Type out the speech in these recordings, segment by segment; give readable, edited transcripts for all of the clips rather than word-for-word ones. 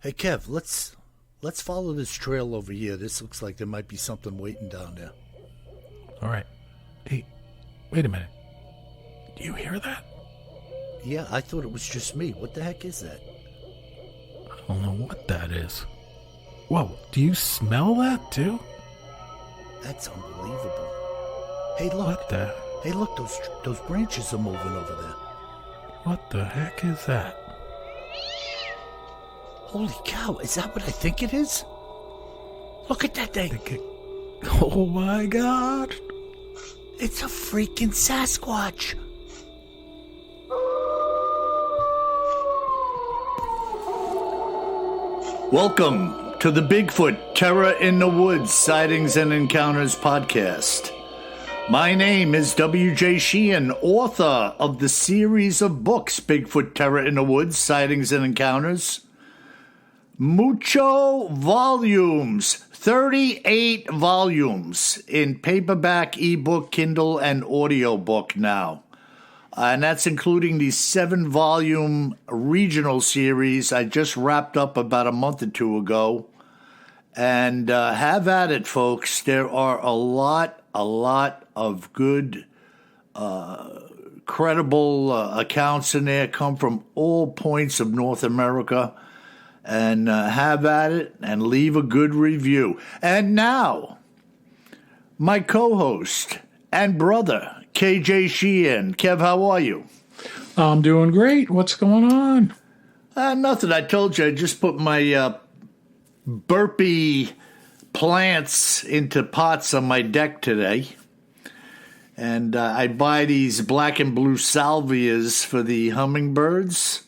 Hey Kev, let's follow this trail over here. This looks like there might be something waiting down there. All right. Hey, wait a minute. Do you hear that? Yeah, I thought it was just me. What the heck is that? I don't know what that is. Whoa, do you smell that too? That's unbelievable. Hey, look. What the? Hey, look, those branches are moving over there. What the heck is that? Holy cow, is that what I think it is? Look at that thing. Oh my God. It's a freaking Sasquatch. Welcome to the Bigfoot Terror in the Woods Sightings and Encounters podcast. My name is W.J. Sheehan, author of the series of books Bigfoot Terror in the Woods Sightings and Encounters. Mucho volumes, 38 volumes in paperback, ebook, Kindle, and audiobook now. And that's including the 7-volume regional series I just wrapped up about a month or two ago. And have at it, folks. There are a lot of good, credible accounts in there, come from all points of North America. And have at it and leave a good review. And now, my co-host and brother, KJ Sheehan. Kev, how are you? I'm doing great. What's going on? Nothing. I told you I just put my burpee plants into pots on my deck today. And I buy these black and blue salvias for the hummingbirds.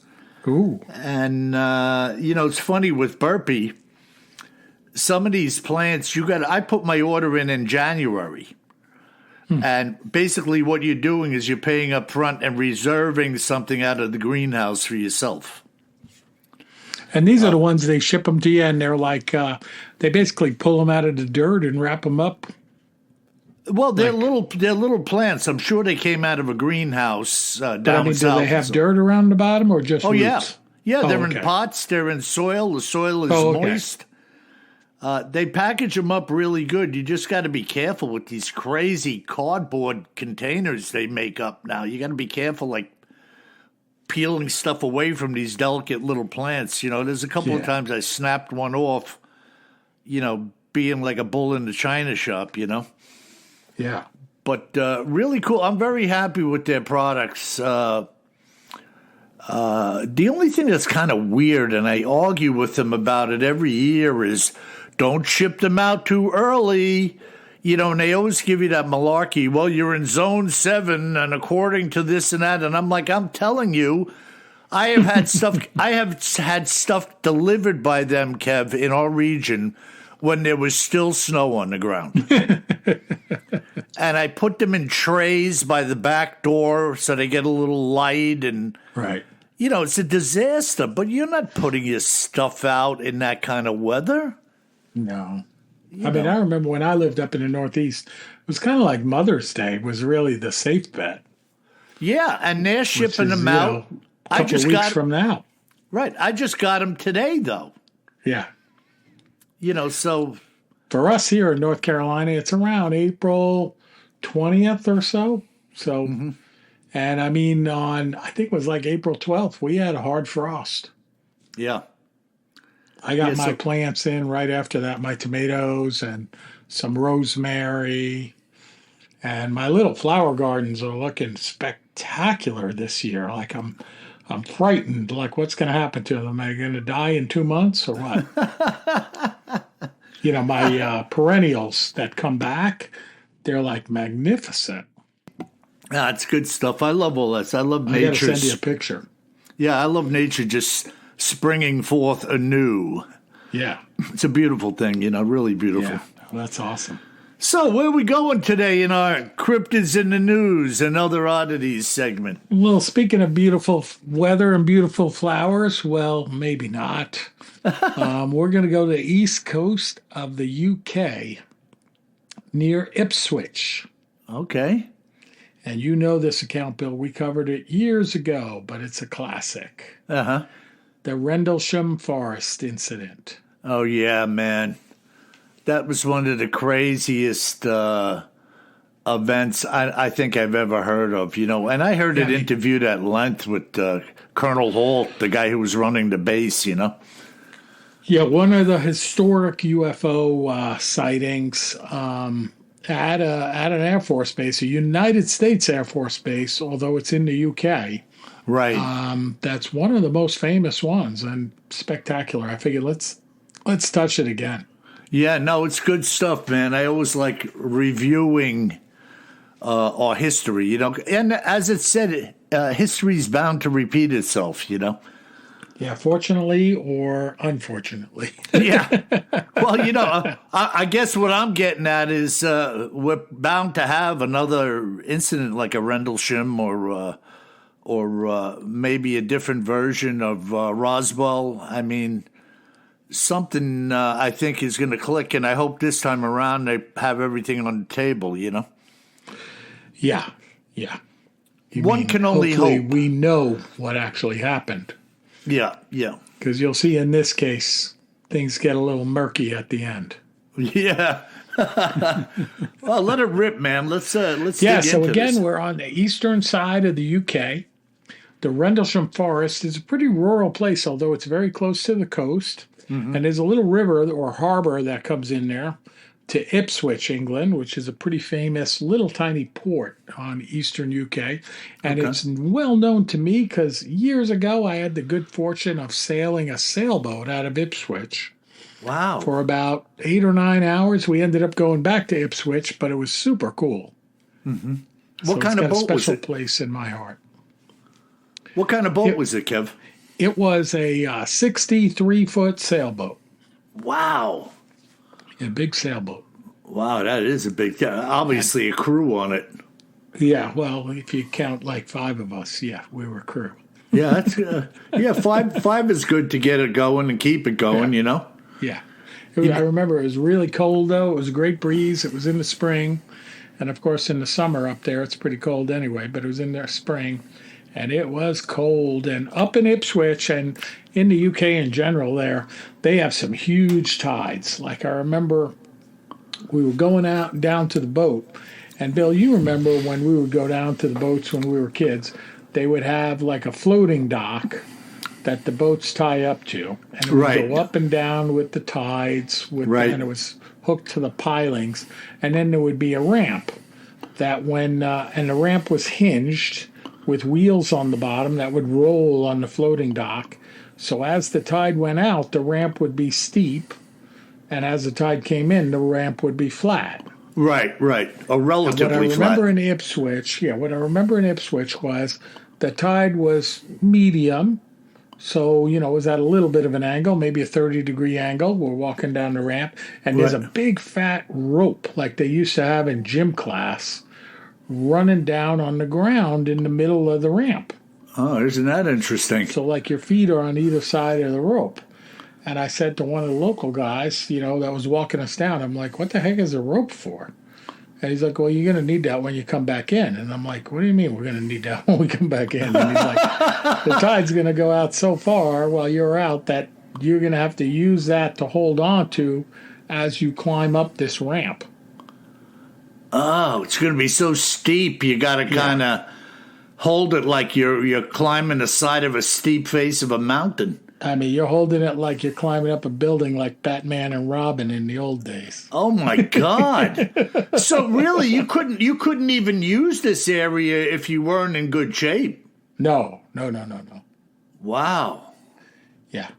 Ooh. And, it's funny with burpee, some of these plants, I put my order in January. And basically what you're doing is you're paying up front and reserving something out of the greenhouse for yourself. And these are the ones they ship them to you, and they're like, they basically pull them out of the dirt and wrap them up. Well, they're little plants. I'm sure they came out of a greenhouse down south. Do they have dirt around the bottom or just roots? Yeah. Yeah, they're in pots. They're in soil. The soil is moist. They package them up really good. You just got to be careful with these crazy cardboard containers they make up now. You got to be careful, like peeling stuff away from these delicate little plants. There's a couple of times I snapped one off, being like a bull in the china shop, Yeah. But really cool. I'm very happy with their products. The only thing that's kind of weird, and I argue with them about it every year, is don't ship them out too early. And they always give you that malarkey. Well, you're in zone 7, and according to this and that. And I'm like, I'm telling you, I have had stuff. I have had stuff delivered by them, Kev, in our region when there was still snow on the ground. And I put them in trays by the back door so they get a little light. And, right. It's a disaster, but you're not putting your stuff out in that kind of weather. No. I mean, I remember when I lived up in the Northeast, it was kind of like Mother's Day was really the safe bet. Yeah, and they're shipping them out. A couple of weeks from now. Right. I just got them today, though. Yeah. So. For us here in North Carolina, it's around April 20th or so. So, And I mean, I think it was like April 12th, we had a hard frost. Yeah. I got my plants in right after that, my tomatoes and some rosemary. And my little flower gardens are looking spectacular this year. Like I'm frightened. Like, what's going to happen to them? Am I going to die in 2 months or what? My perennials that come back, they're like magnificent. It's good stuff. I love all this. I love nature. I got to send you a picture. Yeah, I love nature just springing forth anew. Yeah. It's a beautiful thing, really beautiful. Yeah, that's awesome. So where are we going today in our Cryptids in the News and Other Oddities segment? Well, speaking of beautiful weather and beautiful flowers, well, maybe not. We're going to go to the east coast of the UK near Ipswich. Okay. And this account, Bill. We covered it years ago, but it's a classic. Uh-huh. The Rendlesham Forest incident. Oh, yeah, man. That was one of the craziest events I think I've ever heard of, And I heard it interviewed at length with Colonel Holt, the guy who was running the base, Yeah, one of the historic UFO sightings at an Air Force base, a United States Air Force base, although it's in the UK. Right. That's one of the most famous ones and spectacular. I figured let's touch it again. Yeah, no, it's good stuff, man. I always like reviewing our history, And as it said, history's bound to repeat itself, Yeah, fortunately or unfortunately. Yeah. Well, I guess what I'm getting at is we're bound to have another incident like a Rendlesham or maybe a different version of Roswell. I mean, something I think is going to click, and I hope this time around they have everything on the table, Yeah. One can only hope. We know what actually happened. Yeah. Because you'll see in this case, things get a little murky at the end. Yeah. Well, let it rip, man. Let's yeah. dig So into again, this. we're on the eastern side of the UK. The Rendlesham Forest is a pretty rural place, although it's very close to the coast. Mm-hmm. And there's a little river or harbor that comes in there to Ipswich, England, which is a pretty famous little tiny port on eastern UK. And it's well known to me because years ago I had the good fortune of sailing a sailboat out of Ipswich. Wow. For about 8 or 9 hours. We ended up going back to Ipswich, but it was super cool. Mm-hmm. So What kind of boat was it? It's got a special place in my heart. What kind of boat was it, Kev? It was a 63-foot sailboat. Wow. A big sailboat. Wow, that is a big. Obviously, a crew on it. Yeah, well, if you count like 5 of us, yeah, we were crew. Yeah, that's five is good to get it going and keep it going, Yeah. I remember it was really cold, though. It was a great breeze. It was in the spring. And, of course, in the summer up there, it's pretty cold anyway, but it was in the spring. And it was cold. And up in Ipswich and in the UK in general there, they have some huge tides. Like I remember we were going out down to the boat. And, Bill, you remember when we would go down to the boats when we were kids, they would have like a floating dock that the boats tie up to. And it would go up and down with the tides. And it was hooked to the pilings. And then there would be a ramp that and the ramp was hinged with wheels on the bottom that would roll on the floating dock. So as the tide went out, the ramp would be steep, and as the tide came in, the ramp would be flat. Right. A relatively flat. What I remember in Ipswich was the tide was medium, so, it was at a little bit of an angle, maybe a 30-degree angle. We're walking down the ramp, and there's a big fat rope like they used to have in gym class running down on the ground in the middle of the ramp. Oh, isn't that interesting? So like your feet are on either side of the rope. And I said to one of the local guys, that was walking us down, I'm like, what the heck is a rope for? And he's like, well, you're going to need that when you come back in. And I'm like, what do you mean we're going to need that when we come back in? And he's like, the tide's going to go out so far while you're out that you're going to have to use that to hold on to as you climb up this ramp. Oh, it's going to be so steep. You got to kind of hold it like you're climbing the side of a steep face of a mountain. I mean, you're holding it like you're climbing up a building like Batman and Robin in the old days. Oh my God! So really, you couldn't even use this area if you weren't in good shape. No. Wow. Yeah.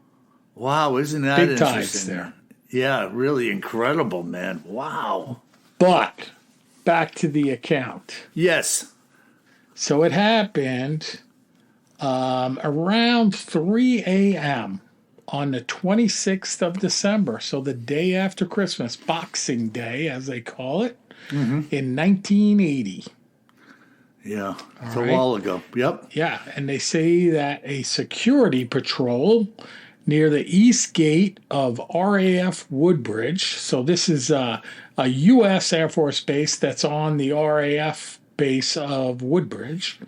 Wow, isn't that big interesting? Tides there? Yeah, really incredible, man. Wow. But back to the account. Yes. So it happened around 3 a.m. on the 26th of December, so the day after Christmas, Boxing Day, as they call it, in 1980. Yeah, it's a while ago. Yep. Yeah, and they say that a security patrol near the east gate of RAF Woodbridge, so this is a U.S. Air Force base that's on the RAF base of Woodbridge,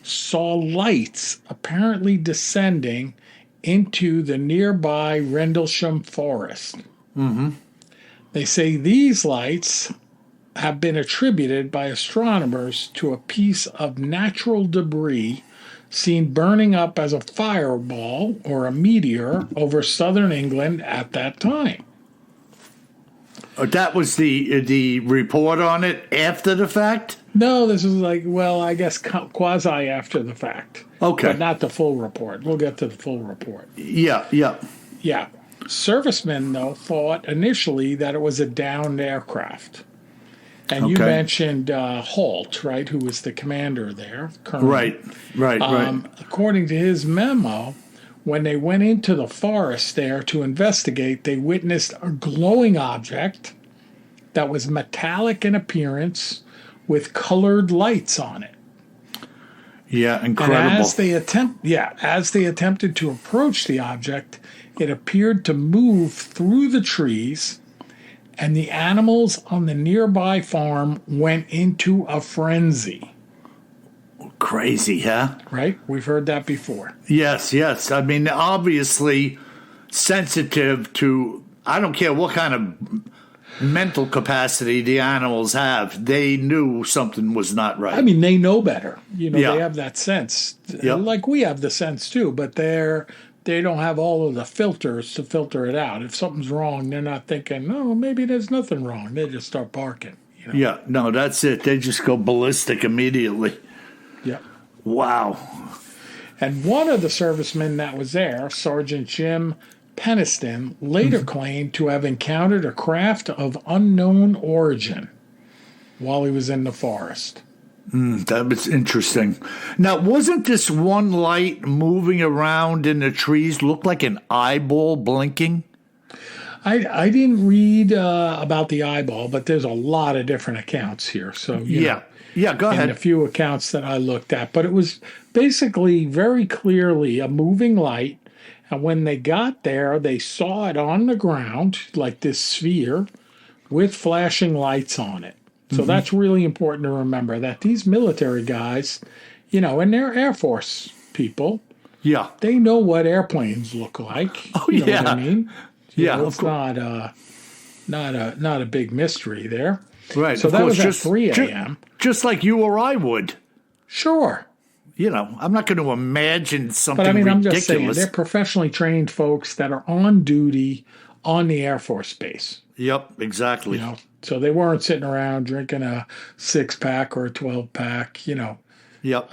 saw lights apparently descending into the nearby Rendlesham Forest. Mm-hmm. They say these lights have been attributed by astronomers to a piece of natural debris seen burning up as a fireball or a meteor over southern England at that time. That was the report on it after the fact? No, this is I guess quasi after the fact. Okay. But not the full report. We'll get to the full report. Yeah. Yeah. Servicemen, though, thought initially that it was a downed aircraft. And you mentioned Holt, right, who was the commander there. Colonel. Right. According to his memo, when they went into the forest there to investigate, they witnessed a glowing object that was metallic in appearance with colored lights on it. Yeah, incredible. And as they attempted to approach the object, it appeared to move through the trees, and the animals on the nearby farm went into a frenzy. Crazy, huh? Right? We've heard that before. Yes. I mean, obviously sensitive to, I don't care what kind of mental capacity the animals have. They knew something was not right. I mean, they know better. They have that sense. Yep. Like we have the sense too, but they don't have all of the filters to filter it out. If something's wrong, they're not thinking, oh, maybe there's nothing wrong. They just start barking. Yeah, no, that's it. They just go ballistic immediately. Yeah. Wow. And one of the servicemen that was there, Sergeant Jim Peniston, later claimed to have encountered a craft of unknown origin while he was in the forest. That was interesting. Now, wasn't this one light moving around in the trees look like an eyeball blinking? I didn't read about the eyeball, but there's a lot of different accounts here. So Yeah, go ahead. And a few accounts that I looked at. But it was basically very clearly a moving light. And when they got there, they saw it on the ground, like this sphere, with flashing lights on it. So that's really important to remember that these military guys, and they're Air Force people, they know what airplanes look like. Oh, you know what I mean? It's not a big mystery there. Right. So that was at 3 a.m. Just like you or I would. Sure. I'm not going to imagine something But I mean, ridiculous. I'm just saying, they're professionally trained folks that are on duty on the Air Force base. Yep, exactly. So they weren't sitting around drinking a 6-pack or a 12-pack, Yep.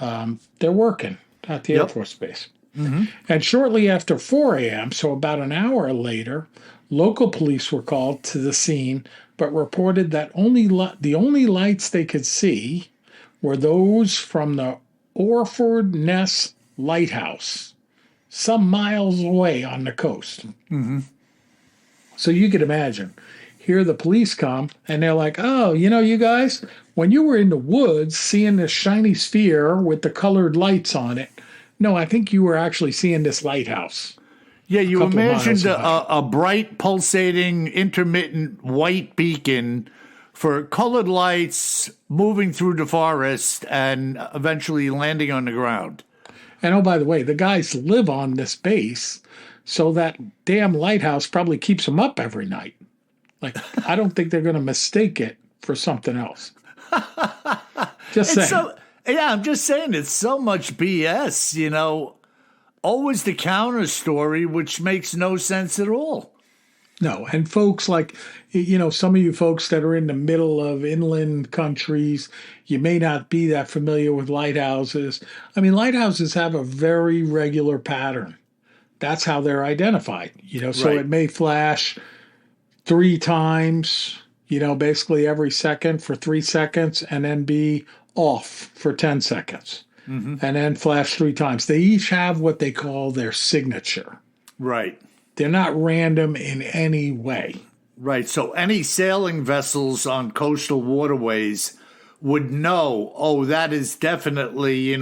They're working at the Air Force Base. Mm-hmm. And shortly after 4 a.m., so about an hour later, local police were called to the scene, but reported that the only lights they could see were those from the Orford Ness Lighthouse, some miles away on the coast. Mm-hmm. So you could imagine. Here the police come, and they're like, oh, you guys, when you were in the woods seeing this shiny sphere with the colored lights on it, no, I think you were actually seeing this lighthouse. Yeah, you imagined a bright, pulsating, intermittent white beacon for colored lights moving through the forest and eventually landing on the ground. And oh, by the way, the guys live on this base, so that damn lighthouse probably keeps them up every night. Like, I don't think they're going to mistake it for something else. Just saying. I'm just saying it's so much BS, always the counter story, which makes no sense at all. No, and folks like, some of you folks that are in the middle of inland countries, you may not be that familiar with lighthouses. I mean, lighthouses have a very regular pattern. That's how they're identified, so Right. It may flash 3 times, basically every second for 3 seconds, and then be off for 10 seconds, and then flash 3 times. They each have what they call their signature. Right. They're not random in any way. Right. So any sailing vessels on coastal waterways would know, that is definitely,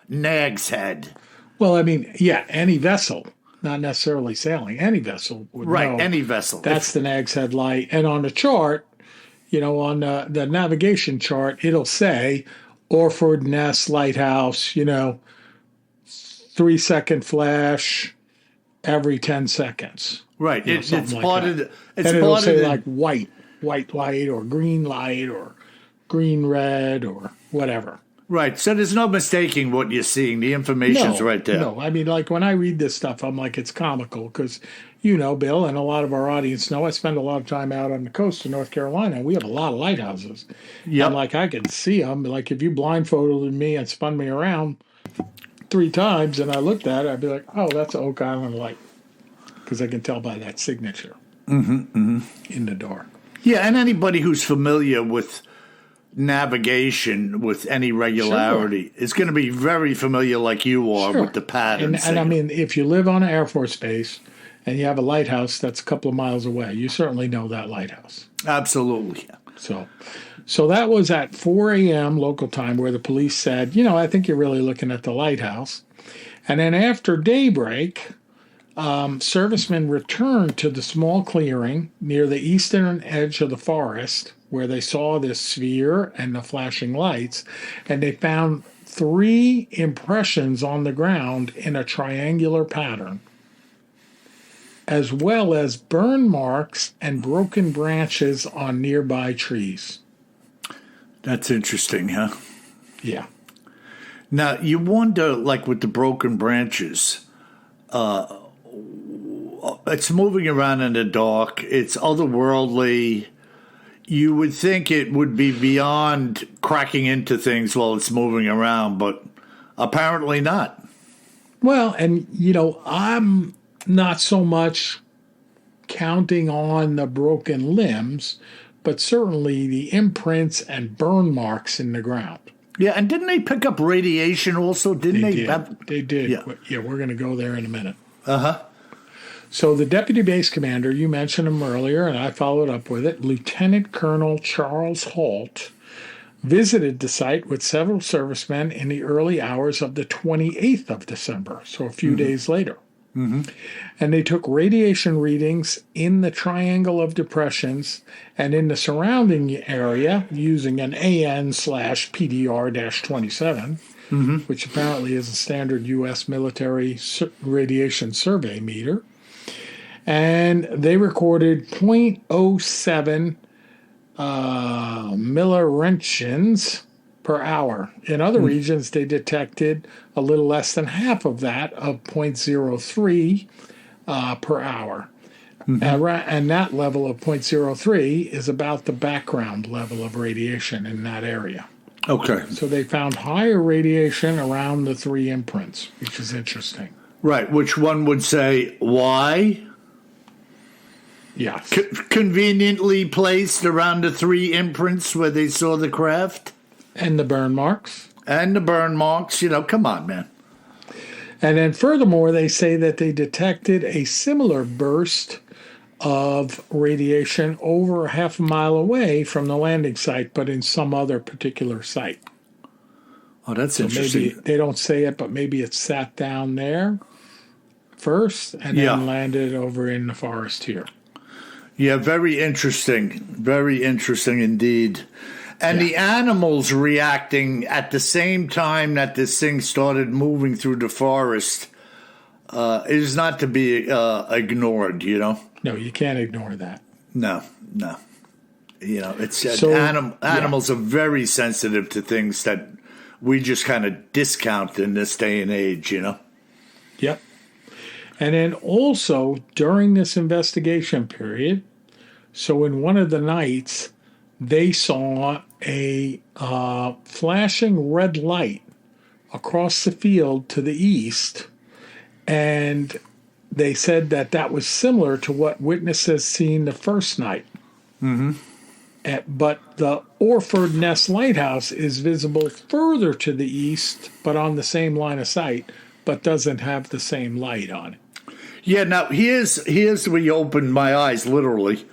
Nag's Head. Well, I mean, any vessel. Not necessarily sailing. Any vessel would know. Any vessel. That's the Nag's Head light. And on the chart, on the navigation chart, it'll say Orford Ness Lighthouse, 3-second flash, every 10 seconds. Right. It's Something part like of that. the. It's And it'll part of say the. like white light or green red or whatever. Right. So there's no mistaking what you're seeing. The information's right there. No. I mean, like when I read this stuff, I'm like, it's comical because, Bill, and a lot of our audience know I spend a lot of time out on the coast of North Carolina. We have a lot of lighthouses. Yep. And like I can see them. Like if you blindfolded me and spun me around 3 times and I looked at it, I'd be like, oh, that's an Oak Island light. Because I can tell by that signature in the dark. Yeah, and anybody who's familiar with navigation with any regularity is going to be very familiar, like you are, with the patterns. And I mean, if you live on an Air Force base and you have a lighthouse that's a couple of miles away, you certainly know that lighthouse. Absolutely. So that was at 4 a.m. local time where the police said, I think you're really looking at the lighthouse. And then after daybreak, servicemen returned to the small clearing near the eastern edge of the forest where they saw this sphere and the flashing lights, and they found 3 impressions on the ground in a triangular pattern, as well as burn marks and broken branches on nearby trees. That's interesting, huh? Yeah. Now, you wonder, like with the broken branches, it's moving around in the dark. It's otherworldly. You would think it would be beyond cracking into things while it's moving around, but apparently not. Well, and, I'm not so much counting on the broken limbs, but certainly the imprints and burn marks in the ground. Yeah, and didn't they pick up radiation also? Didn't they? They did. Yeah, we're going to go there in a minute. Uh-huh. So the deputy base commander, you mentioned him earlier, and I followed up with it, Lieutenant Colonel Charles Holt, visited the site with several servicemen in the early hours of the 28th of December, so a few days later. Mm-hmm. And they took radiation readings in the triangle of depressions and in the surrounding area using an AN/PDR-27, which apparently is a standard U.S. military radiation survey meter. And they recorded 0.07 milliroentgens per hour. In other regions, they detected a little less than half of that, of 0.03 per hour. And that level of 0.03 is about the background level of radiation in that area. Okay. So they found higher radiation around the 3 imprints, which is interesting. Right, which one would say, why? Yes. Conveniently placed around the 3 imprints where they saw the craft? And the burn marks. And the burn marks, come on, man. And then furthermore, they say that they detected a similar burst of radiation over half a mile away from the landing site, but in some other particular site. Oh, that's interesting. Maybe they don't say it, but maybe it sat down there first and then landed over in the forest here. Yeah, very interesting. Very interesting indeed. And the animals reacting at the same time that this thing started moving through the forest is not to be ignored, No, you can't ignore that. No. It's animals are very sensitive to things that we just kind of discount in this day and age, Yep. And then also during this investigation period, so in one of the nights, they saw a flashing red light across the field to the east, and they said that was similar to what witnesses seen the first night. Mm-hmm. But the Orford Ness Lighthouse is visible further to the east, but on the same line of sight, but doesn't have the same light on it. Yeah, now here's where you opened my eyes, literally.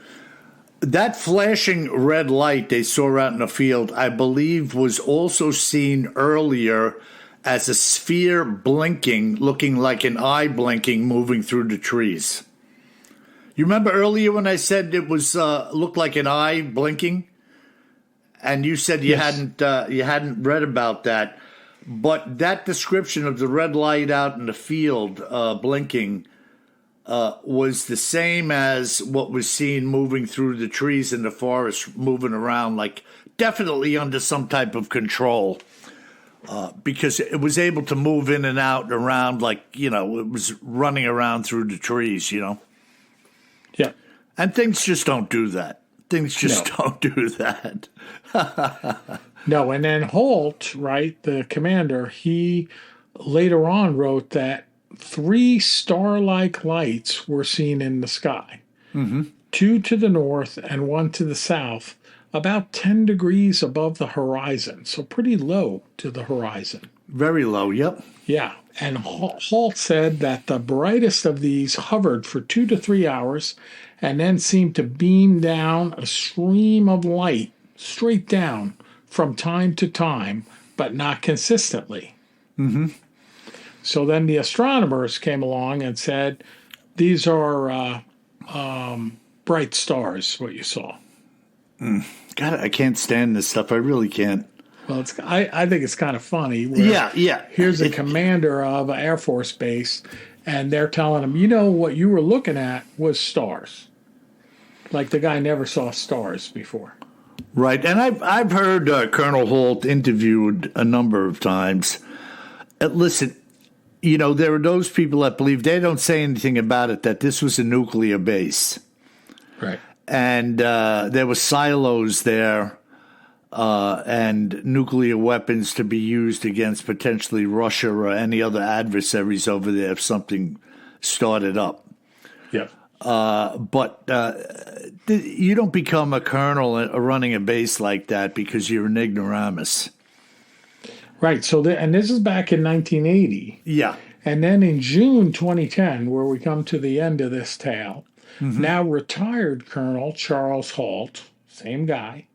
That flashing red light they saw out in the field, I believe, was also seen earlier as a sphere blinking, looking like an eye blinking, moving through the trees. You remember earlier when I said it was looked like an eye blinking, and you said you hadn't read about that, but that description of the red light out in the field blinking was the same as what was seen moving through the trees in the forest, moving around, like definitely under some type of control. Because it was able to move in and out and around like, it was running around through the trees, Yeah. And things just don't do that. Things just don't do that. No, and then Holt, right, the commander, he later on wrote that 3 star-like lights were seen in the sky. Mm-hmm. 2 to the north and 1 to the south, about 10 degrees above the horizon, so pretty low to the horizon. Very low, yep. Yeah, and Holt said that the brightest of these hovered for 2 to 3 hours and then seemed to beam down a stream of light straight down from time to time, but not consistently. Mm-hmm. So then the astronomers came along and said, these are bright stars, what you saw. God, I can't stand this stuff. I really can't. Well, I think it's kind of funny. Yeah. Here's a commander of an Air Force base, and they're telling him, what you were looking at was stars. Like the guy never saw stars before. Right, and I've heard Colonel Holt interviewed a number of times. Listen, there are those people that believe, they don't say anything about it, that this was a nuclear base. Right. And there were silos there and nuclear weapons to be used against potentially Russia or any other adversaries over there if something started up. Yeah. But you don't become a colonel running a base like that because you're an ignoramus. Right. So, and this is back in 1980. Yeah. And then in June 2010, where we come to the end of this tale, now retired Colonel Charles Holt, same guy,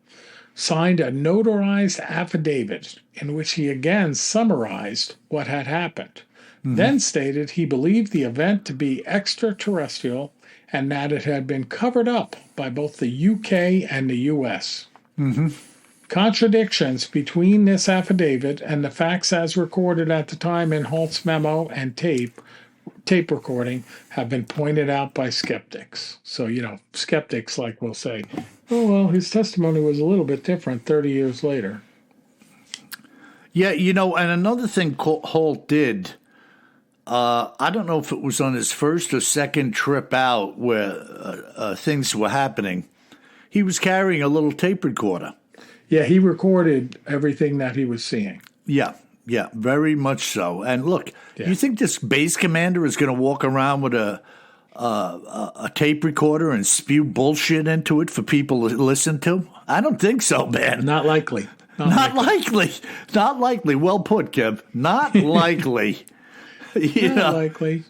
signed a notarized affidavit in which he again summarized what had happened, then stated he believed the event to be extraterrestrial and that it had been covered up by both the UK and the US. Contradictions between this affidavit and the facts as recorded at the time in Holt's memo and tape recording have been pointed out by skeptics. So, skeptics will say, oh, well, his testimony was a little bit different 30 years later. Yeah, and another thing Holt did, I don't know if it was on his first or second trip out where things were happening, he was carrying a little tape recorder. Yeah, he recorded everything that he was seeing. Yeah, very much so. And look, you think this base commander is going to walk around with a tape recorder and spew bullshit into it for people to listen to? I don't think so, man. Not likely. Not likely. Not likely. Well put, Kev. Not likely. Not likely.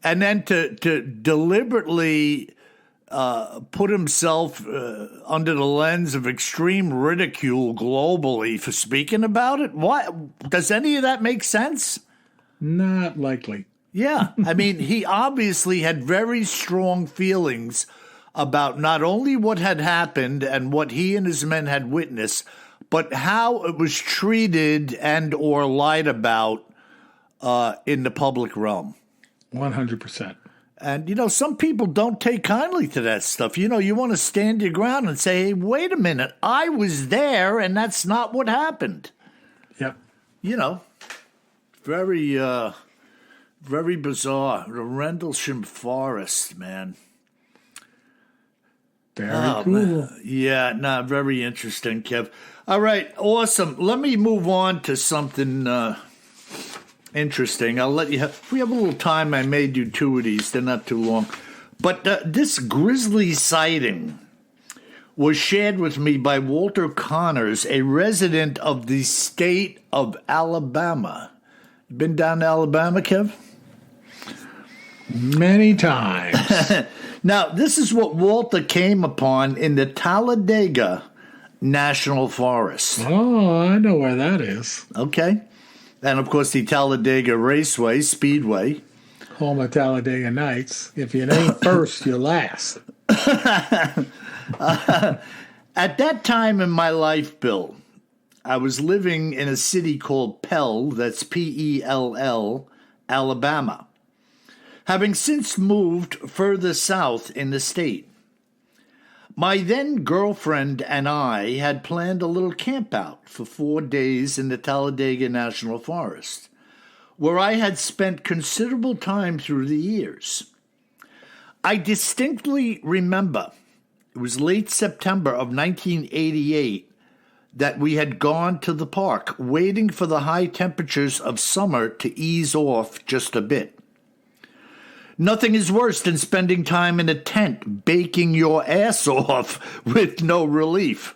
And then to deliberately put himself under the lens of extreme ridicule globally for speaking about it? What? Does any of that make sense? Not likely. Yeah. I mean, he obviously had very strong feelings about not only what had happened and what he and his men had witnessed, but how it was treated and or lied about in the public realm. 100%. And, some people don't take kindly to that stuff. You want to stand your ground and say, hey, wait a minute, I was there, and that's not what happened. Yep. Very, very bizarre. The Rendlesham Forest, man. Very cool. Man. Yeah, very interesting, Kev. All right, awesome. Let me move on to something interesting. I'll let you have. If we have a little time, I may do 2 of these. They're not too long. But this grizzly sighting was shared with me by Walter Connors, a resident of the state of Alabama. Been down to Alabama, Kev? Many times. Now, this is what Walter came upon in the Talladega National Forest. Oh, I know where that is. Okay. And, of course, the Talladega Raceway, Speedway. Home of Talladega Nights. If you ain't first, you're last. At that time in my life, Bill, I was living in a city called Pell, that's Pell, Alabama. having since moved further south in the state. My then girlfriend and I had planned a little campout for 4 days in the Talladega National Forest, where I had spent considerable time through the years. I distinctly remember it was late September of 1988 that we had gone to the park, waiting for the high temperatures of summer to ease off just a bit. Nothing is worse than spending time in a tent baking your ass off with no relief.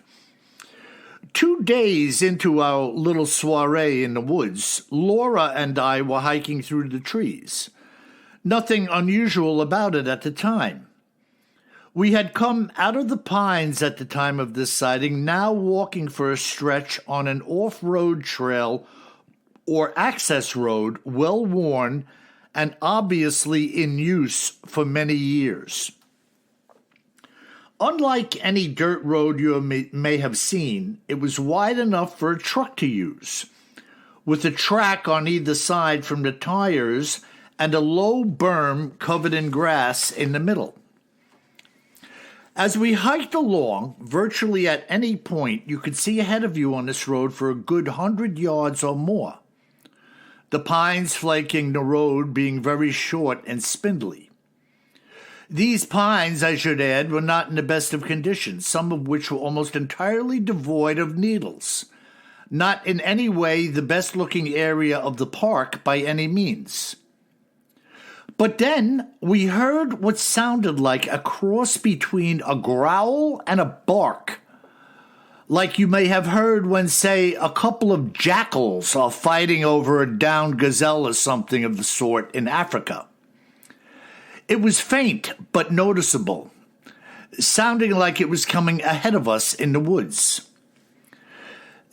2 days into our little soiree in the woods, Laura and I were hiking through the trees. Nothing unusual about it at the time. We had come out of the pines at the time of this sighting, now walking for a stretch on an off-road trail or access road, well worn and obviously in use for many years. Unlike any dirt road you may have seen, it was wide enough for a truck to use, with a track on either side from the tires and a low berm covered in grass in the middle. As we hiked along, virtually at any point you could see ahead of you on this road for a good 100 yards or more, the pines flanking the road being very short and spindly. These pines, I should add, were not in the best of condition, some of which were almost entirely devoid of needles, not in any way the best-looking area of the park by any means. But then we heard what sounded like a cross between a growl and a bark, like you may have heard when, say, a couple of jackals are fighting over a downed gazelle or something of the sort in Africa. It was faint but noticeable, sounding like it was coming ahead of us in the woods.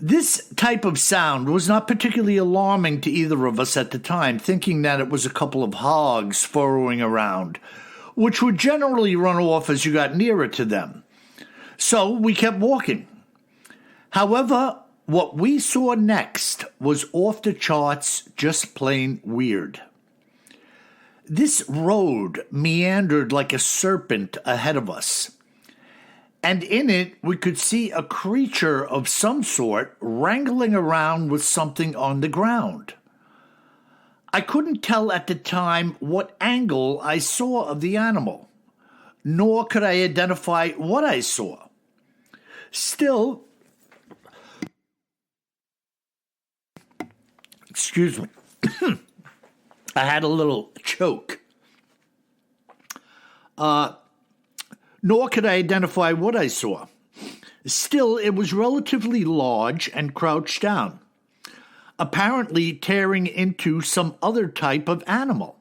This type of sound was not particularly alarming to either of us at the time, thinking that it was a couple of hogs furrowing around, which would generally run off as you got nearer to them. So we kept walking. However, what we saw next was off the charts, just plain weird. This road meandered like a serpent ahead of us, and in it we could see a creature of some sort wrangling around with something on the ground. I couldn't tell at the time what angle I saw of the animal, nor could I identify what I saw. Still, excuse me, I had a little choke. Nor could I identify what I saw. Still, it was relatively large and crouched down, apparently tearing into some other type of animal.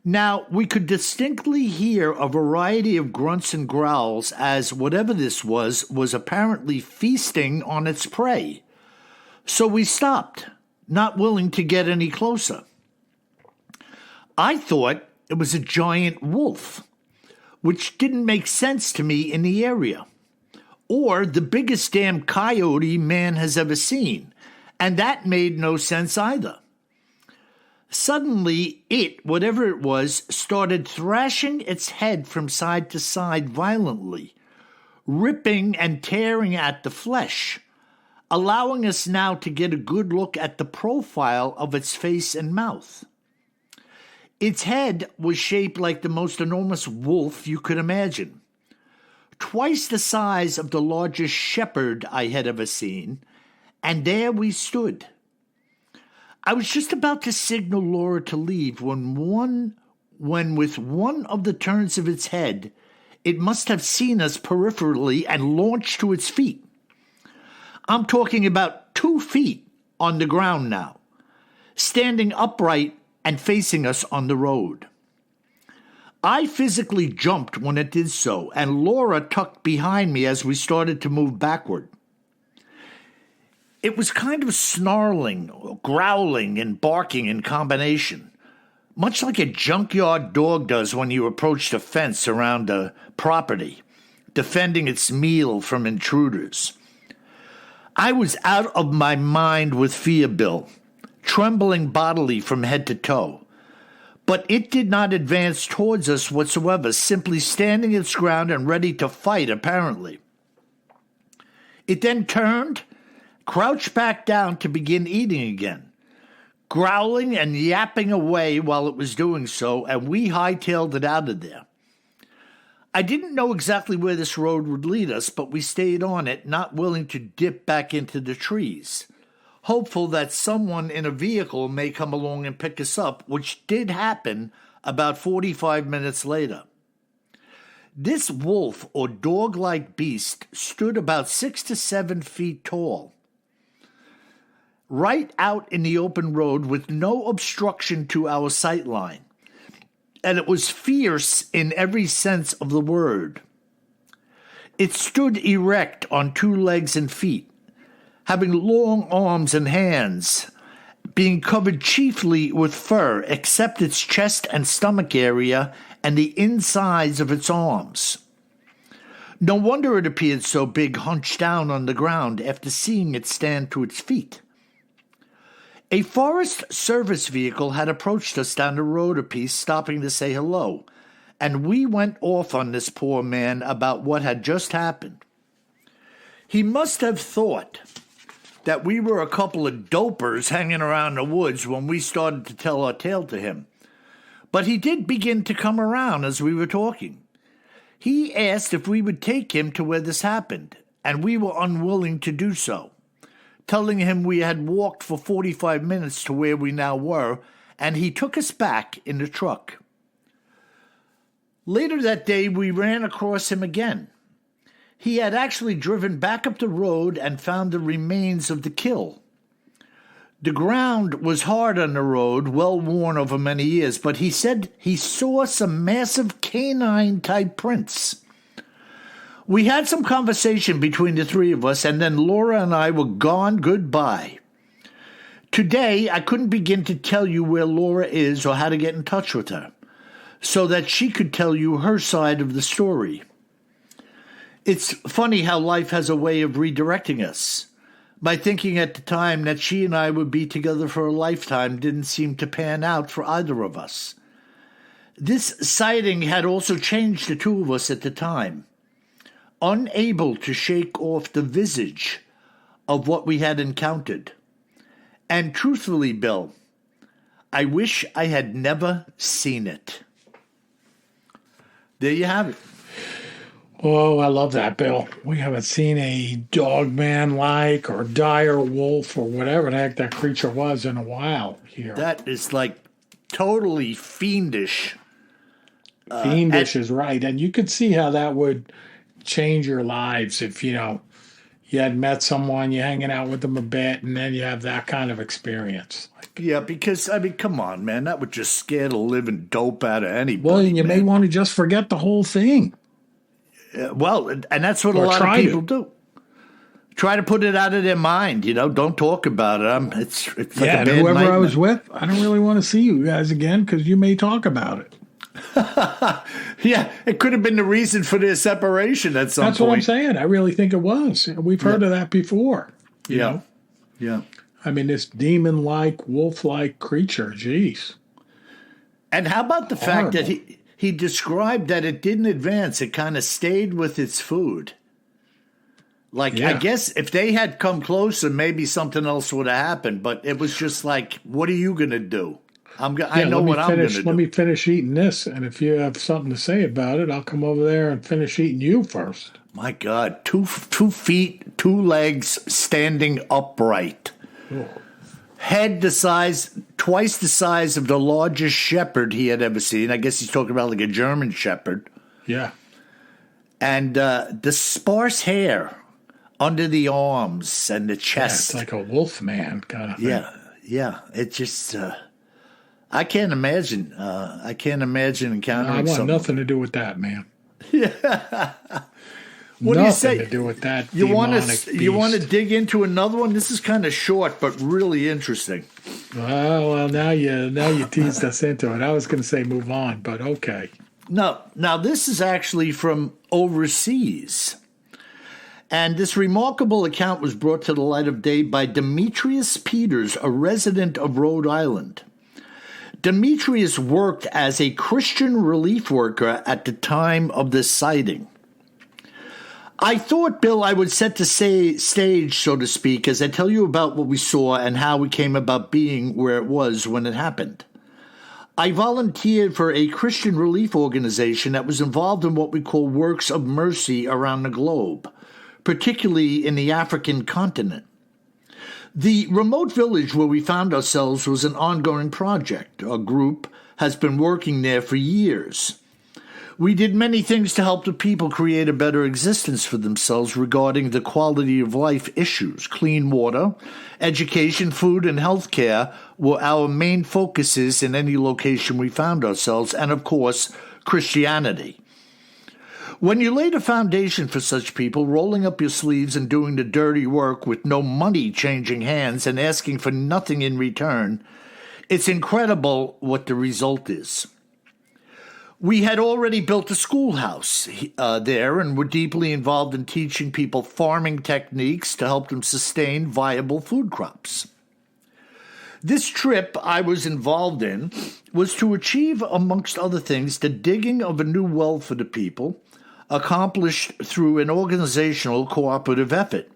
Now, we could distinctly hear a variety of grunts and growls as whatever this was apparently feasting on its prey. So we stopped, not willing to get any closer. I thought it was a giant wolf, which didn't make sense to me in the area, or the biggest damn coyote man has ever seen, and that made no sense either. Suddenly, whatever it was, started thrashing its head from side to side violently, ripping and tearing at the flesh, allowing us now to get a good look at the profile of its face and mouth. Its head was shaped like the most enormous wolf you could imagine, twice the size of the largest shepherd I had ever seen, and there we stood. I was just about to signal Laura to leave when with one of the turns of its head, it must have seen us peripherally and launched to its feet. I'm talking about 2 feet on the ground now, standing upright and facing us on the road. I physically jumped when it did so, and Laura tucked behind me as we started to move backward. It was kind of snarling, growling, and barking in combination, much like a junkyard dog does when you approach the fence around a property, defending its meal from intruders. I was out of my mind with fear, Bill, trembling bodily from head to toe. But it did not advance towards us whatsoever, simply standing its ground and ready to fight, apparently. It then turned, crouched back down to begin eating again, growling and yapping away while it was doing so, and we hightailed it out of there. I didn't know exactly where this road would lead us, but we stayed on it, not willing to dip back into the trees, hopeful that someone in a vehicle may come along and pick us up, which did happen about 45 minutes later. This wolf or dog-like beast stood about 6 to 7 feet tall, right out in the open road with no obstruction to our sight line. And it was fierce in every sense of the word. It stood erect on 2 legs and feet, having long arms and hands, being covered chiefly with fur except its chest and stomach area and the insides of its arms. No wonder it appeared so big hunched down on the ground after seeing it stand to its feet. A Forest Service vehicle had approached us down the road a piece, stopping to say hello, and we went off on this poor man about what had just happened. He must have thought that we were a couple of dopers hanging around the woods when we started to tell our tale to him. But he did begin to come around as we were talking. He asked if we would take him to where this happened, and we were unwilling to do so, telling him we had walked for 45 minutes to where we now were, and he took us back in the truck. Later that day, we ran across him again. He had actually driven back up the road and found the remains of the kill. The ground was hard on the road, well worn over many years, but he said he saw some massive canine-type prints. We had some conversation between the 3 of us, and then Laura and I were gone goodbye. Today, I couldn't begin to tell you where Laura is or how to get in touch with her, so that she could tell you her side of the story. It's funny how life has a way of redirecting us. My thinking at the time that she and I would be together for a lifetime didn't seem to pan out for either of us. This sighting had also changed the 2 of us at the time, unable to shake off the visage of what we had encountered. And truthfully, Bill, I wish I had never seen it. There you have it. Oh, I love that, Bill. We haven't seen a dogman-like or dire wolf or whatever the heck that creature was in a while here. That is like totally fiendish. Fiendish is right. And you could see how that would change your lives if, you had met someone, you're hanging out with them a bit, and then you have that kind of experience. Yeah, because, come on, man, that would just scare the living dope out of anybody. Well, you may want to just forget the whole thing. Well, and that's what a lot of people do. Try to put it out of their mind, don't talk about it. It's like a bad whoever nightmare. I was with, I don't really want to see you guys again because you may talk about it. Yeah, it could have been the reason for their separation at some point. That's what I'm saying. I really think it was. We've heard of that before. You know? Yeah. I mean, this demon-like, wolf-like creature, geez. And how about the fact that he described that it didn't advance, it kind of stayed with its food. Like, I guess if they had come closer, maybe something else would have happened, but it was just like, what are you going to do? I know what I'm going to do. Let me finish eating this, and if you have something to say about it, I'll come over there and finish eating you first. My God, 2 feet, 2 legs, standing upright. Oh. Head twice the size of the largest shepherd he had ever seen. I guess he's talking about like a German shepherd. Yeah. And the sparse hair under the arms and the chest. Yeah, it's like a wolf man kind of thing. Yeah. It just... I can't imagine. I can't imagine encountering something. I want something. nothing to do with that, man. Yeah. What nothing do you say? To do with that. You want to dig into another one? This is kind of short, but really interesting. Well, now you teased us into it. I was going to say move on, but okay. Now this is actually from overseas. And this remarkable account was brought to the light of day by Demetrius Peters, a resident of Rhode Island. Demetrius worked as a Christian relief worker at the time of this sighting. I thought, Bill, I would set the stage, so to speak, as I tell you about what we saw and how we came about being where it was when it happened. I volunteered for a Christian relief organization that was involved in what we call works of mercy around the globe, particularly in the African continent. The remote village where we found ourselves was an ongoing project. Our group has been working there for years. We did many things to help the people create a better existence for themselves regarding the quality of life issues. Clean water, education, food, and health care were our main focuses in any location we found ourselves, and of course, Christianity. When you laid a foundation for such people, rolling up your sleeves and doing the dirty work with no money changing hands and asking for nothing in return, it's incredible what the result is. We had already built a schoolhouse there and were deeply involved in teaching people farming techniques to help them sustain viable food crops. This trip I was involved in was to achieve, amongst other things, the digging of a new well for the people, accomplished through an organizational cooperative effort.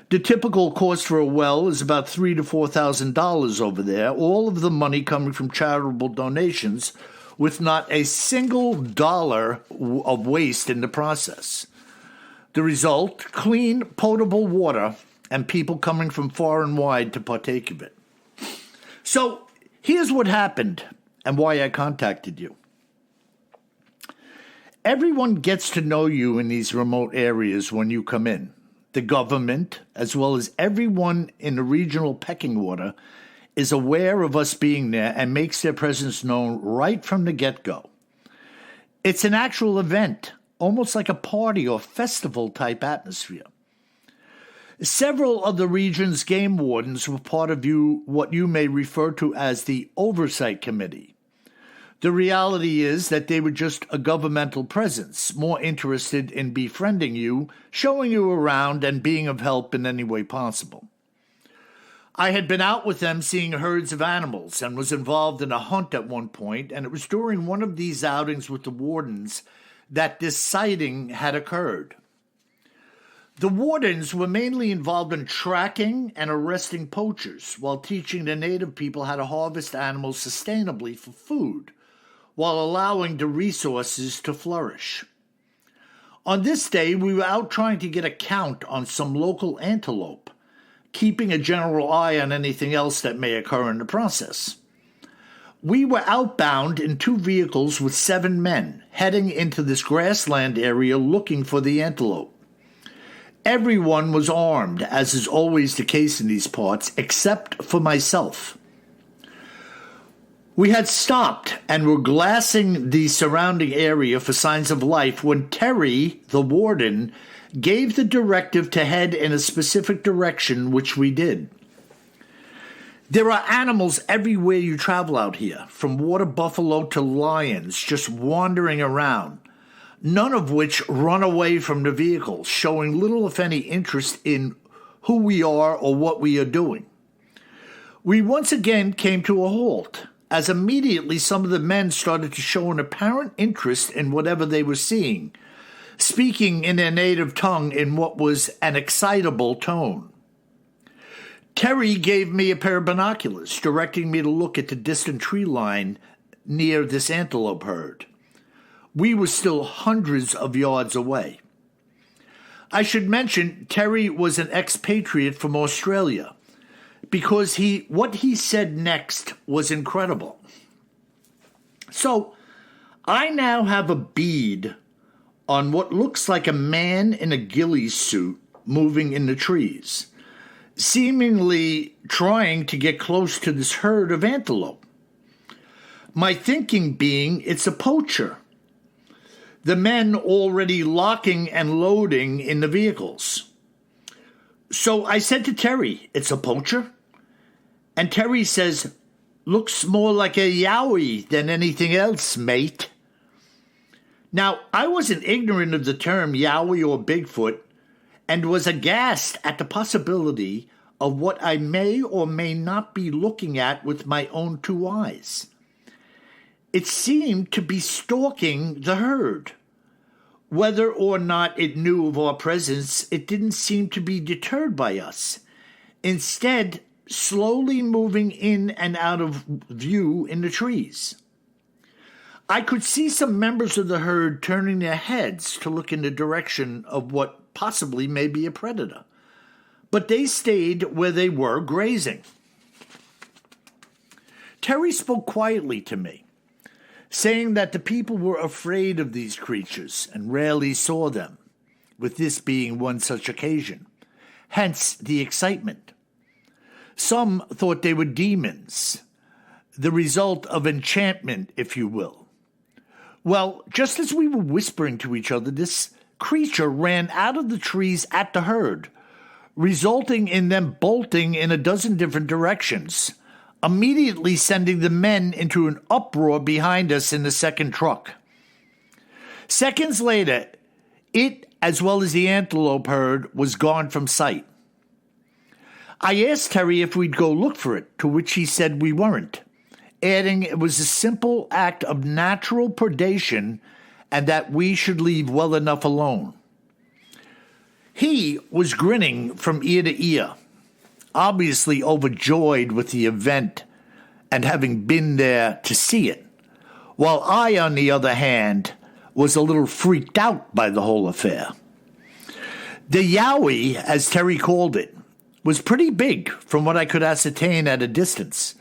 The typical cost for a well is about $3,000 to $4,000 over there, all of the money coming from charitable donations, with not a single dollar of waste in the process. The result, clean, potable water, and people coming from far and wide to partake of it. So here's what happened and why I contacted you. Everyone gets to know you in these remote areas when you come in. The government, as well as everyone in the regional pecking order, is aware of us being there and makes their presence known right from the get-go. It's an actual event, almost like a party or festival type atmosphere. Several of the region's game wardens were part of what you may refer to as the Oversight Committee. The reality is that they were just a governmental presence, more interested in befriending you, showing you around, and being of help in any way possible. I had been out with them seeing herds of animals and was involved in a hunt at one point, and it was during one of these outings with the wardens that this sighting had occurred. The wardens were mainly involved in tracking and arresting poachers while teaching the native people how to harvest animals sustainably for food, while allowing the resources to flourish. On this day, we were out trying to get a count on some local antelope, keeping a general eye on anything else that may occur in the process. We were outbound in 2 vehicles with 7 men, heading into this grassland area looking for the antelope. Everyone was armed, as is always the case in these parts, except for myself. We had stopped and were glassing the surrounding area for signs of life when Terry, the warden, gave the directive to head in a specific direction, which we did. There are animals everywhere you travel out here, from water buffalo to lions just wandering around, none of which run away from the vehicles, showing little if any interest in who we are or what we are doing. We once again came to a halt, as immediately some of the men started to show an apparent interest in whatever they were seeing, speaking in their native tongue in what was an excitable tone. Terry gave me a pair of binoculars, directing me to look at the distant tree line near this antelope herd. We were still hundreds of yards away. I should mention Terry was an expatriate from Australia, because what he said next was incredible. So, I now have a bead on what looks like a man in a ghillie suit moving in the trees, seemingly trying to get close to this herd of antelope. My thinking being it's a poacher. The men already locking and loading in the vehicles. So I said to Terry, "It's a poacher?" And Terry says, "Looks more like a yowie than anything else, mate." Now, I wasn't ignorant of the term yowie or Bigfoot and was aghast at the possibility of what I may or may not be looking at with my own two eyes. It seemed to be stalking the herd. Whether or not it knew of our presence, it didn't seem to be deterred by us. Instead, slowly moving in and out of view in the trees. I could see some members of the herd turning their heads to look in the direction of what possibly may be a predator. But they stayed where they were grazing. Terry spoke quietly to me, saying that the people were afraid of these creatures and rarely saw them, with this being one such occasion. Hence the excitement. Some thought they were demons, the result of enchantment, if you will. Well, just as we were whispering to each other, this creature ran out of the trees at the herd, resulting in them bolting in a dozen different directions, immediately sending the men into an uproar behind us in the second truck. Seconds later, it, as well as the antelope herd, was gone from sight. I asked Terry if we'd go look for it, to which he said we weren't, adding it was a simple act of natural predation and that we should leave well enough alone. He was grinning from ear to ear, obviously overjoyed with the event and having been there to see it, while I, on the other hand, was a little freaked out by the whole affair. The yowie, as Terry called it, was pretty big from what I could ascertain at a distance,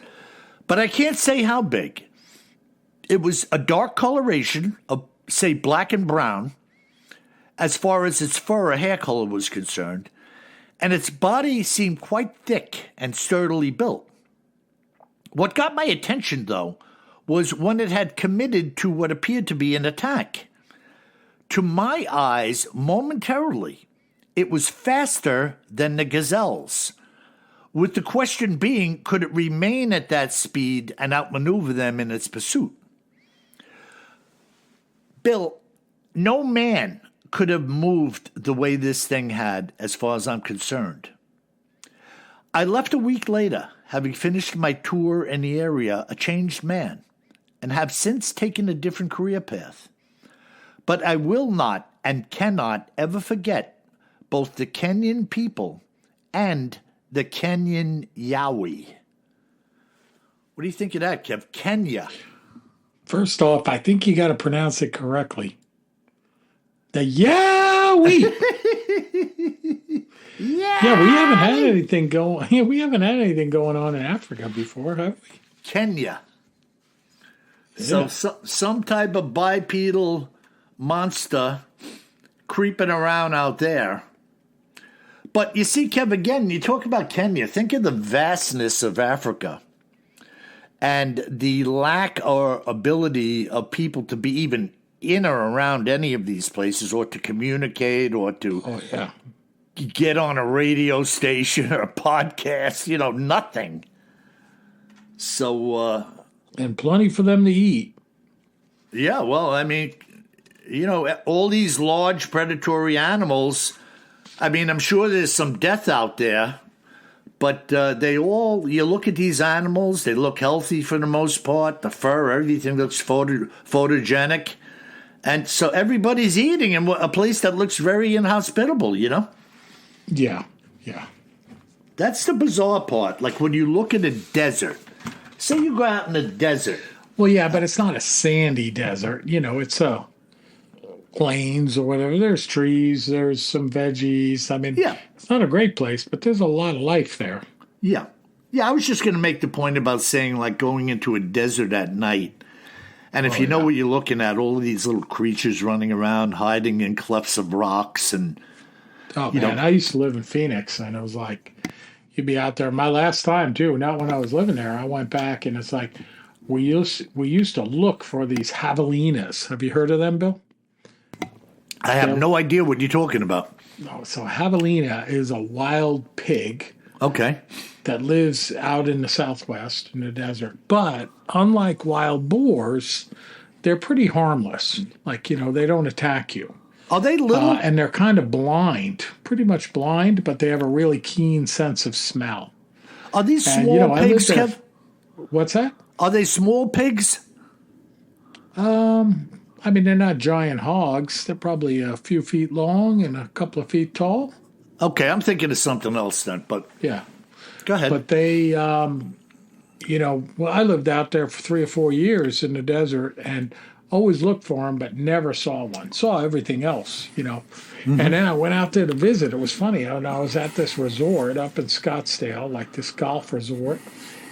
but I can't say how big. It was a dark coloration of, say, black and brown, as far as its fur or hair color was concerned, and its body seemed quite thick and sturdily built. What got my attention, though, was when it had committed to what appeared to be an attack. To my eyes, momentarily, it was faster than the gazelles, with the question being, could it remain at that speed and outmaneuver them in its pursuit? Bill, no man could have moved the way this thing had, as far as I'm concerned. I left a week later, having finished my tour in the area, a changed man, and have since taken a different career path. But I will not and cannot ever forget both the Kenyan people and the Kenyan yowie. What do you think of that, Kev? Kenya. First off, I think you got to pronounce it correctly. The yowie. Yeah, we haven't had anything going. Yeah, we haven't had anything going on in Africa before, have we? Kenya. Yeah. So some type of bipedal monster creeping around out there. But you see, Kev, again, you talk about Kenya. Think of the vastness of Africa and the lack or ability of people to be even in or around any of these places or to communicate or to get on a radio station or a podcast, nothing. So... and plenty for them to eat. Yeah, well, I mean, all these large predatory animals... I mean, I'm sure there's some death out there, but you look at these animals, they look healthy for the most part. The fur, everything looks photogenic. And so everybody's eating in a place that looks very inhospitable, Yeah. That's the bizarre part. Like when you look at a desert, say you go out in the desert. Well, yeah, but it's not a sandy desert. It's a... plains or whatever. There's trees, there's some veggies. I mean, it's not a great place, but there's a lot of life there. Yeah. I was just going to make the point about saying like going into a desert at night. And if you know what you're looking at, all of these little creatures running around, hiding in clefts of rocks. And I used to live in Phoenix, and it was like, you'd be out there. My last time, too, not when I was living there, I went back, and it's like, we used to look for these javelinas. Have you heard of them, Bill? I have no idea what you're talking about. No, so javelina is a wild pig. Okay. That lives out in the Southwest in the desert. But unlike wild boars, they're pretty harmless. Like, they don't attack you. Are they little? And they're kind of blind, pretty much blind, but they have a really keen sense of smell. Are these small pigs, Kev? What's that? Are they small pigs? I mean, they're not giant hogs. They're probably a few feet long and a couple of feet tall. Okay, I'm thinking of something else then, but yeah. Go ahead. But they, well, I lived out there for 3 or 4 years in the desert and always looked for them, but never saw one. Saw everything else, Mm-hmm. And then I went out there to visit. It was funny. I was at this resort up in Scottsdale, like this golf resort.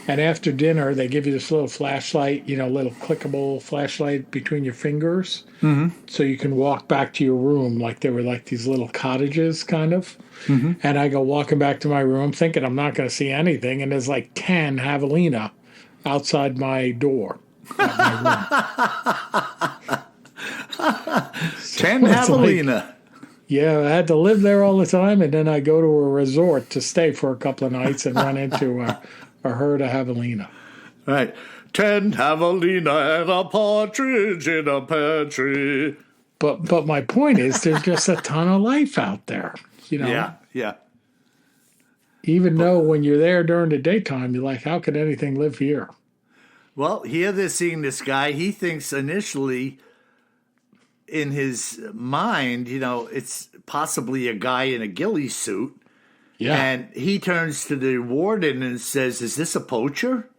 And after dinner, they give you this little flashlight, little clickable flashlight between your fingers. Mm-hmm. So you can walk back to your room like they were like these little cottages, kind of. Mm-hmm. And I go walking back to my room thinking I'm not going to see anything. And there's like 10 javelina outside my door. At my room. 10 javelina. Yeah, I had to live there all the time. And then I go to a resort to stay for a couple of nights and run into a herd of javelina. Right. 10 javelina and a partridge in a pear tree. But my point is there's just a ton of life out there, Yeah. Even though when you're there during the daytime, you're like, how could anything live here? Well, here they're seeing this guy. He thinks initially in his mind, it's possibly a guy in a ghillie suit. Yeah. And he turns to the warden and says, is this a poacher?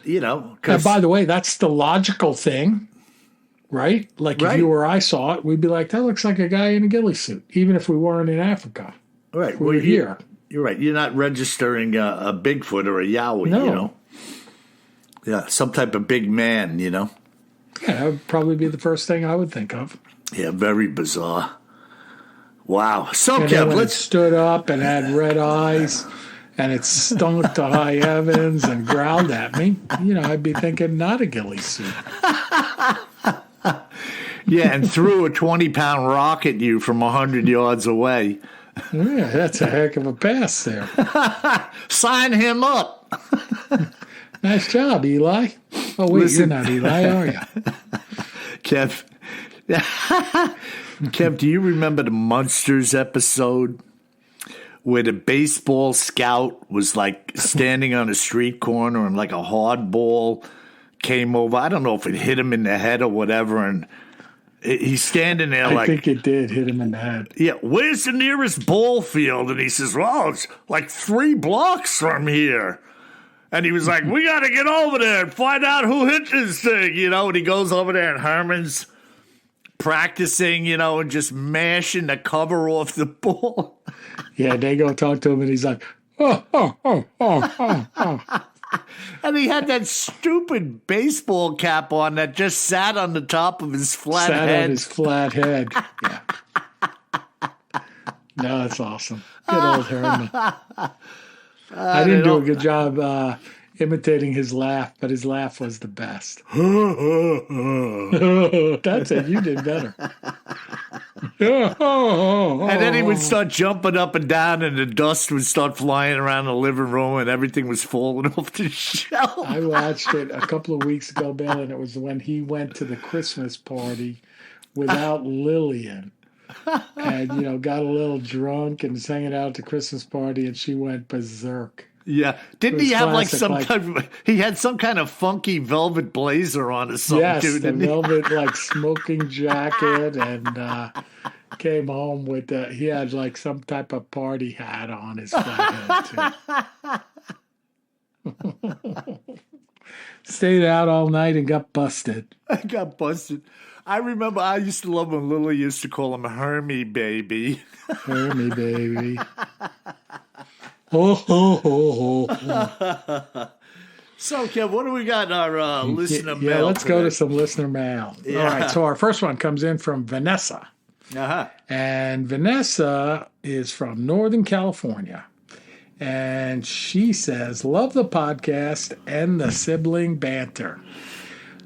And by the way, that's the logical thing, right? Like if you or I saw it, we'd be like, that looks like a guy in a ghillie suit, even if we weren't in Africa. Right. We're here. You're right. You're not registering a Bigfoot or a Yowie, No. Yeah, some type of big man, Yeah, that would probably be the first thing I would think of. Yeah, very bizarre. Wow. So, and Kev, when it stood up and had red eyes and it stunk to high heavens and growled at me, I'd be thinking not a ghillie suit. Yeah, and threw a 20-pound rock at you from 100 yards away. Yeah, that's a heck of a pass there. Sign him up. Nice job, Eli. Oh, wait, you're not Eli, are you? Kev, do you remember the Munsters episode where the baseball scout was like standing on a street corner and like a hardball came over? I don't know if it hit him in the head or whatever, and he's standing there I think it did hit him in the head. Yeah, where's the nearest ball field? And he says, well, it's like 3 blocks from here. And he was like, we got to get over there and find out who hit this thing, And he goes over there and Herman's practicing, and just mashing the cover off the ball. Yeah, they go talk to him and he's like, oh. And he had that stupid baseball cap on that just sat on the top of his flat head. Sat on his flat head. Yeah. No, that's awesome. Good old Herman. I didn't do a good job imitating his laugh, but his laugh was the best. That's it. You did better. And then he would start jumping up and down, and the dust would start flying around the living room, and everything was falling off the shelf. I watched it a couple of weeks ago, Bill, and it was when he went to the Christmas party without Lillian. And, got a little drunk and was hanging out at the Christmas party, and she went berserk. Yeah. Didn't he have he had some kind of funky velvet blazer on or something? Yes, too, the velvet, smoking jacket, and came home with, he had, some type of party hat on his flat head, too. Stayed out all night and got busted. I got busted. I remember I used to love when Lily used to call him Hermie Baby. Hermie Baby. So, Kev, what do we got in our listener mail? Yeah, let's today? go to some listener mail. Yeah. All right, so our first one comes in from Vanessa. Uh-huh. And Vanessa is from Northern California. And she says, love the podcast and the sibling banter.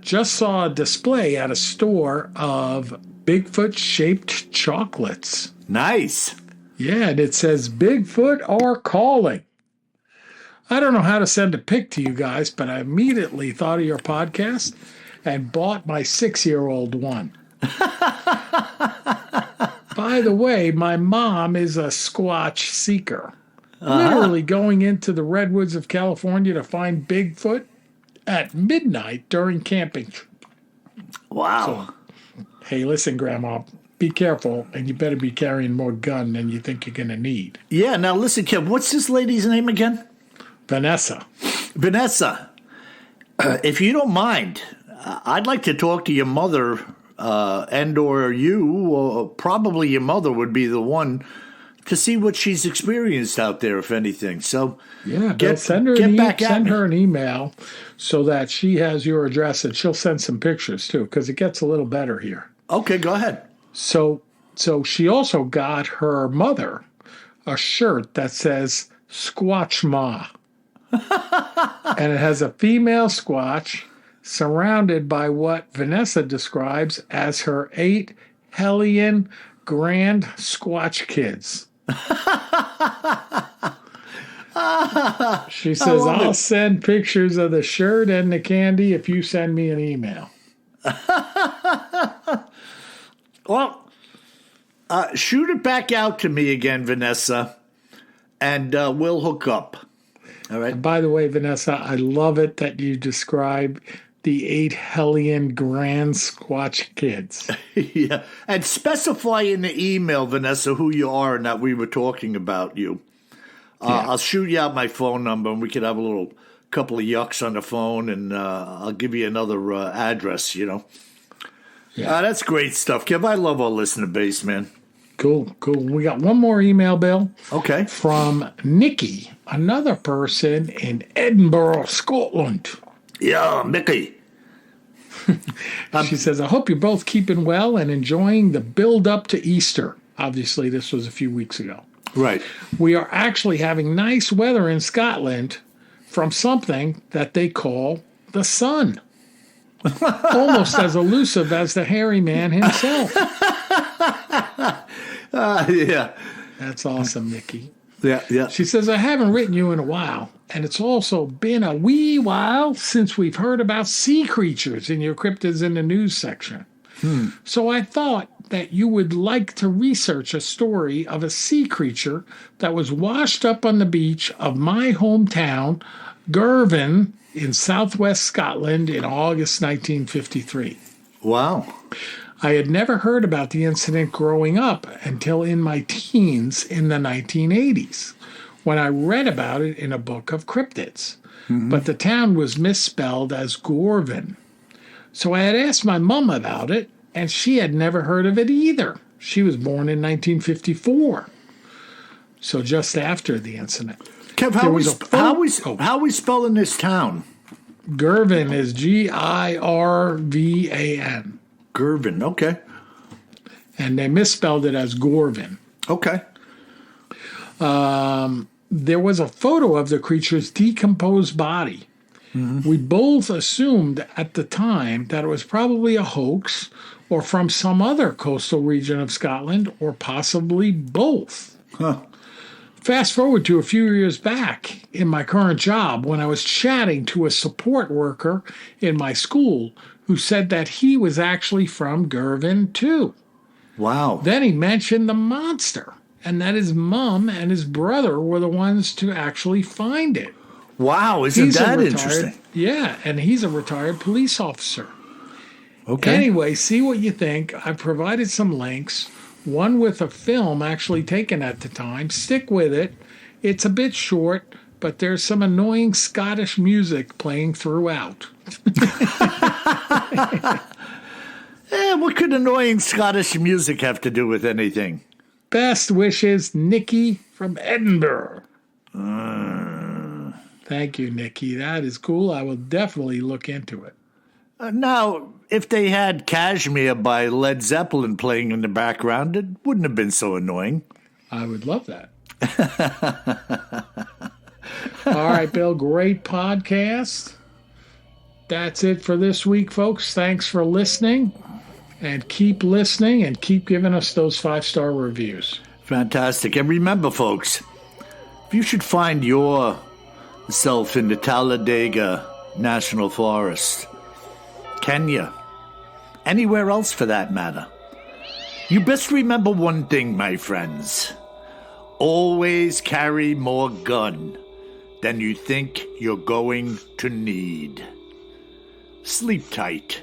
Just saw a display at a store of Bigfoot-shaped chocolates. Nice. Yeah, and it says, Bigfoot are calling. I don't know how to send a pic to you guys, but I immediately thought of your podcast and bought my 6-year-old one. by the way, my mom is a Squatch seeker, literally going into the redwoods of California to find Bigfoot at midnight during camping. Wow. So, hey, listen, Grandma, be careful, and you better be carrying more gun than you think you're going to need. Yeah, now listen, Kev, what's this lady's name again? Vanessa. Vanessa, if you don't mind, I'd like to talk to your mother and or you, or probably your mother would be the one to see what she's experienced out there, if anything. So yeah, send her an email so that she has your address, and she'll send some pictures too, because it gets a little better here. Okay, go ahead. So she also got her mother a shirt that says Squatch Ma. And it has a female Squatch surrounded by what Vanessa describes as her 8 hellion grand Squatch kids. She says, I'll send pictures of the shirt and the candy if you send me an email. Well, shoot it back out to me again, Vanessa, and we'll hook up. All right. And by the way, Vanessa, I love it that you describe the 8 hellion grand Squatch kids. Yeah. And specify in the email, Vanessa, who you are and that we were talking about you. I'll shoot you out my phone number, and we could have a little couple of yucks on the phone, and I'll give you another address, Yeah. That's great stuff, Kev. I love our listener base, man. Cool. We got one more email, Bill. Okay. From Nikki, another person in Edinburgh, Scotland. Yeah, Mickey. She says, I hope you're both keeping well and enjoying the build up to Easter. Obviously, this was a few weeks ago. Right. We are actually having nice weather in Scotland from something that they call the sun. Almost as elusive as the hairy man himself. Yeah. That's awesome, Nikki. Yeah. She says, I haven't written you in a while, and it's also been a wee while since we've heard about sea creatures in your cryptids in the news section. So I thought that you would like to research a story of a sea creature that was washed up on the beach of my hometown, Girvan, in southwest Scotland in August 1953. Wow. I had never heard about the incident growing up until in my teens in the 1980s, when I read about it in a book of cryptids. But the town was misspelled as Gorvin. So I had asked my mom about it, and she had never heard of it either. She was born in 1954, so just after the incident. Kev, how we spelling this town? Girvan is Girvan. Girvan, okay. And they misspelled it as Gorvin. Okay. There was a photo of the creature's decomposed body. We both assumed at the time that it was probably a hoax or from some other coastal region of Scotland, or possibly both. Fast forward to a few years back in my current job when I was chatting to a support worker in my school who said that he was actually from Girvan too. Wow. Then he mentioned the monster and that his mom and his brother were the ones to actually find it. Wow, isn't that interesting? Yeah, and he's a retired police officer. Okay. Anyway, see what you think. I provided some links, one with a film actually taken at the time. Stick with it. It's a bit short, but there's some annoying Scottish music playing throughout. What could annoying Scottish music have to do with anything? Best wishes, Nikki from Edinburgh. Thank you, Nikki. That is cool. I will definitely look into it. Now, if they had Kashmir by Led Zeppelin playing in the background, it wouldn't have been so annoying. I would love that. All right, Bill, great podcast. That's it for this week, folks. Thanks for listening. And keep listening and keep giving us those 5-star reviews. Fantastic. And remember, folks, if you should find yourself in the Talladega National Forest, Kenya, anywhere else for that matter, You best remember one thing, my friends. Always carry more gun than you think you're going to need. Sleep tight.